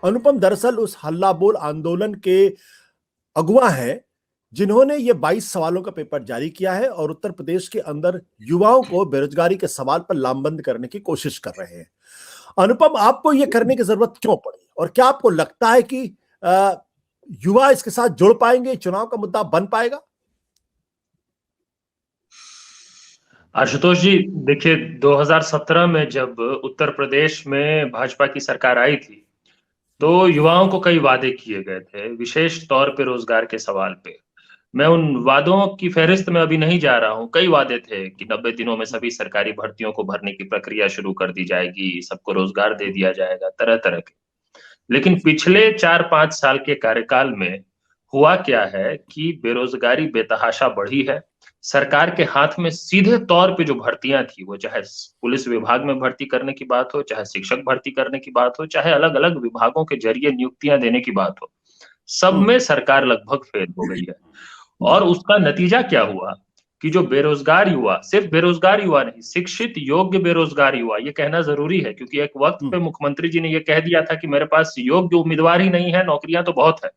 अनुपम, दरअसल उस हल्ला बोल आंदोलन के अगुवा हैं जिन्होंने ये 22 सवालों का पेपर जारी किया है और उत्तर प्रदेश के अंदर युवाओं को बेरोजगारी के सवाल पर लामबंद करने की कोशिश कर रहे हैं। अनुपम, आपको ये करने की जरूरत क्यों पड़ी और क्या आपको लगता है कि युवा इसके साथ जुड़ पाएंगे, चुनाव का मुद्दा बन पाएगा? आशुतोष जी, देखिए 2017 में जब उत्तर प्रदेश में भाजपा की सरकार आई थी तो युवाओं को कई वादे किए गए थे, विशेष तौर पे रोजगार के सवाल पे। मैं उन वादों की फहरिस्त में अभी नहीं जा रहा हूँ। कई वादे थे कि 90 दिनों में सभी सरकारी भर्तियों को भरने की प्रक्रिया शुरू कर दी जाएगी, सबको रोजगार दे दिया जाएगा, तरह तरह के। लेकिन पिछले 4-5 साल के कार्यकाल में हुआ क्या है कि बेरोजगारी बेतहाशा बढ़ी है। सरकार के हाथ में सीधे तौर पे जो भर्तियां थी, वो चाहे पुलिस विभाग में भर्ती करने की बात हो, चाहे शिक्षक भर्ती करने की बात हो, चाहे अलग अलग विभागों के जरिए नियुक्तियां देने की बात हो, सब में सरकार लगभग फेल हो गई है। और उसका नतीजा क्या हुआ कि जो बेरोजगार युवा, सिर्फ बेरोजगार युवा नहीं, शिक्षित योग्य बेरोजगार युवा, ये कहना जरूरी है क्योंकि एक वक्त पे मुख्यमंत्री जी ने ये कह दिया था कि मेरे पास योग्य उम्मीदवार ही नहीं है, नौकरियां तो बहुत है।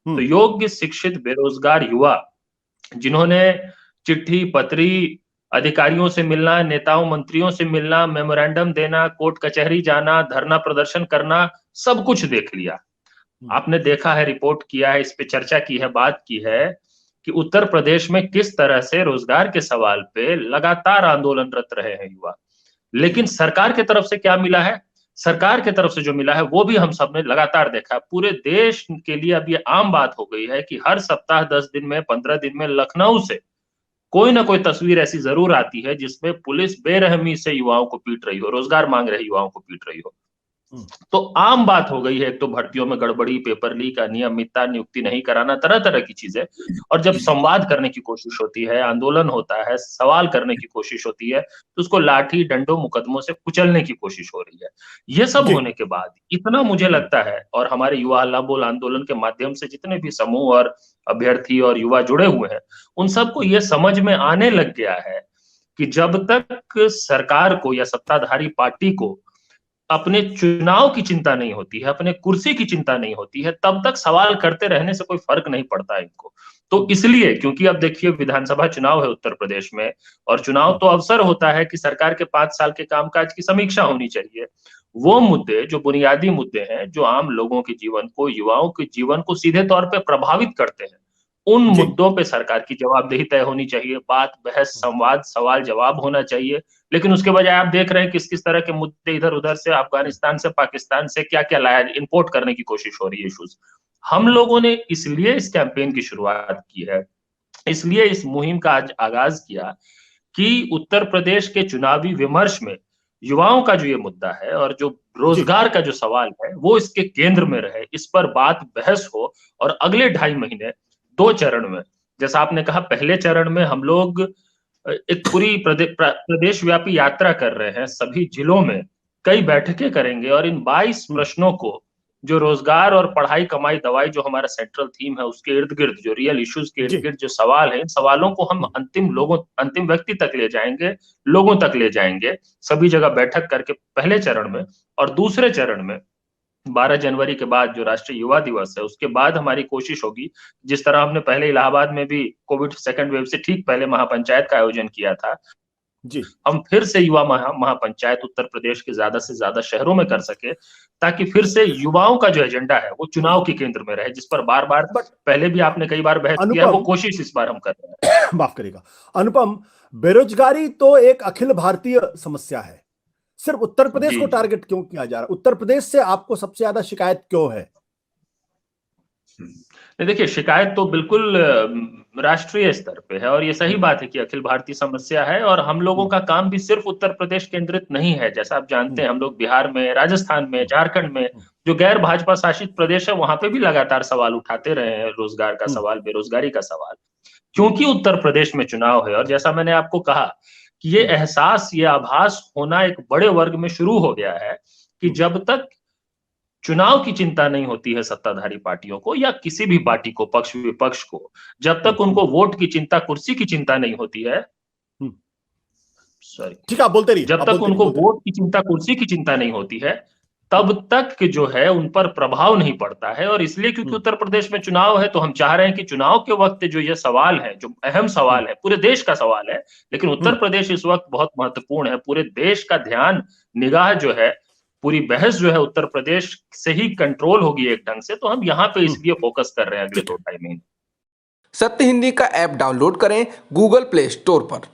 तो योग्य शिक्षित बेरोजगार युवा जिन्होंने चिट्ठी पत्री, अधिकारियों से मिलना, नेताओं मंत्रियों से मिलना, मेमोरेंडम देना, कोर्ट कचहरी जाना, धरना प्रदर्शन करना, सब कुछ देख लिया। आपने देखा है, रिपोर्ट किया है, इस पे चर्चा की है, बात की है कि उत्तर प्रदेश में किस तरह से रोजगार के सवाल पे लगातार आंदोलनरत रहे हैं युवा। लेकिन सरकार की तरफ से क्या मिला है? सरकार की तरफ से जो मिला है वो भी हम सबने लगातार देखा। पूरे देश के लिए अब ये आम बात हो गई है कि हर सप्ताह 10 दिन में, 15 दिन में लखनऊ से कोई ना कोई तस्वीर ऐसी जरूर आती है जिसमें पुलिस बेरहमी से युवाओं को पीट रही हो, रोजगार मांग रहे युवाओं को पीट रही हो। तो आम बात हो गई है, एक तो भर्तियों में गड़बड़ी, पेपर लीक, अनियमितता, नियुक्ति नहीं कराना, तरह तरह की चीजें। और जब संवाद करने की कोशिश होती है, आंदोलन होता है, सवाल करने की कोशिश होती है, तो उसको लाठी डंडों मुकदमों से कुचलने की कोशिश हो रही है। ये सब होने के बाद इतना मुझे लगता है, और हमारे युवा हल्ला बोल आंदोलन के माध्यम से जितने भी समूह और अभ्यर्थी और युवा जुड़े हुए हैं, उन सबको ये समझ में आने लग गया है कि जब तक सरकार को या सत्ताधारी पार्टी को अपने चुनाव की चिंता नहीं होती है, अपने कुर्सी की चिंता नहीं होती है, तब तक सवाल करते रहने से कोई फर्क नहीं पड़ता इनको। तो इसलिए, क्योंकि अब देखिए विधानसभा चुनाव है उत्तर प्रदेश में, और चुनाव तो अवसर होता है कि सरकार के 5 साल के कामकाज की समीक्षा होनी चाहिए। वो मुद्दे, जो बुनियादी मुद्दे हैं, जो आम लोगों के जीवन को, युवाओं के जीवन को सीधे तौर पे प्रभावित करते हैं, उन मुद्दों पे सरकार की जवाबदेही तय होनी चाहिए। बात, बहस, संवाद, सवाल जवाब होना चाहिए। लेकिन उसके बजाय आप देख रहे हैं किस किस तरह के मुद्दे इधर उधर से, अफगानिस्तान से, पाकिस्तान से क्या क्या लाया, इंपोर्ट करने की कोशिश हो रही है इश्यूज। हम लोगों ने इसलिए इस कैंपेन की शुरुआत की है, इसलिए इस मुहिम का आज आगाज किया कि उत्तर प्रदेश के चुनावी विमर्श में युवाओं का जो ये मुद्दा है और जो रोजगार का जो सवाल है वो इसके केंद्र में रहे, इस पर बात बहस हो। और अगले 2.5 महीने 2 चरण में, जैसा आपने कहा, पहले चरण में हम लोग एक पूरी प्रदेश व्यापी यात्रा कर रहे हैं, सभी जिलों में कई बैठकें करेंगे और इन 22 प्रश्नों को, जो रोजगार और पढ़ाई कमाई दवाई जो हमारा सेंट्रल थीम है, उसके इर्द गिर्द, जो रियल इश्यूज के इर्द गिर्द जो सवाल है, इन सवालों को हम अंतिम व्यक्ति तक ले जाएंगे, लोगों तक ले जाएंगे, सभी जगह बैठक करके पहले चरण में। और दूसरे चरण में 12 जनवरी के बाद जो राष्ट्रीय युवा दिवस है, उसके बाद हमारी कोशिश होगी, जिस तरह हमने पहले इलाहाबाद में भी कोविड सेकंड वेव से ठीक पहले महापंचायत का आयोजन किया था, हम फिर से युवा महापंचायत उत्तर प्रदेश के ज्यादा से ज्यादा शहरों में कर सके, ताकि फिर से युवाओं का जो एजेंडा है वो चुनाव के केंद्र में रहे, जिस पर बार बार पहले भी आपने कई बार बहस किया है, वो कोशिश इस बार हम कर रहे हैं। माफ करेगा अनुपम, बेरोजगारी तो एक अखिल भारतीय समस्या है, सिर्फ उत्तर प्रदेश को टारगेट क्यों किया जा रहा है? उत्तर प्रदेश से आपको सबसे ज्यादा शिकायत क्यों है? देखिए, शिकायत तो बिल्कुल राष्ट्रीय स्तर पे है, और ये सही बात है कि अखिल भारतीय समस्या है। और हम लोगों का काम भी सिर्फ उत्तर प्रदेश केंद्रित नहीं है। जैसा आप जानते हैं, हम लोग बिहार में, राजस्थान में, झारखंड में, जो गैर भाजपा शासित प्रदेश है, वहां पे भी लगातार सवाल उठाते रहे हैं, रोजगार का सवाल, बेरोजगारी का सवाल। क्योंकि उत्तर प्रदेश में चुनाव है, और जैसा मैंने आपको कहा कि ये एहसास, ये आभास होना एक बड़े वर्ग में शुरू हो गया है कि जब तक चुनाव की चिंता नहीं होती है सत्ताधारी पार्टियों को या किसी भी पार्टी को, पक्ष विपक्ष को, जब तक उनको वोट की चिंता, कुर्सी की चिंता नहीं होती है, ठीक है, बोलते रहिए, जब तक उनको वोट की चिंता, कुर्सी की चिंता नहीं होती है, तब तक जो है उन पर प्रभाव नहीं पड़ता है। और इसलिए क्योंकि उत्तर प्रदेश में चुनाव है, तो हम चाह रहे हैं कि चुनाव के वक्त जो ये सवाल है, जो अहम सवाल है, पूरे देश का सवाल है, लेकिन उत्तर प्रदेश इस वक्त बहुत महत्वपूर्ण है। पूरे देश का ध्यान, निगाह जो है, पूरी बहस जो है उत्तर प्रदेश से ही कंट्रोल होगी एक ढंग से। तो हम यहाँ पे इसलिए फोकस कर रहे हैं अगले 2-2.5 महीने। सत्य हिंदी का ऐप डाउनलोड करें गूगल प्ले स्टोर पर।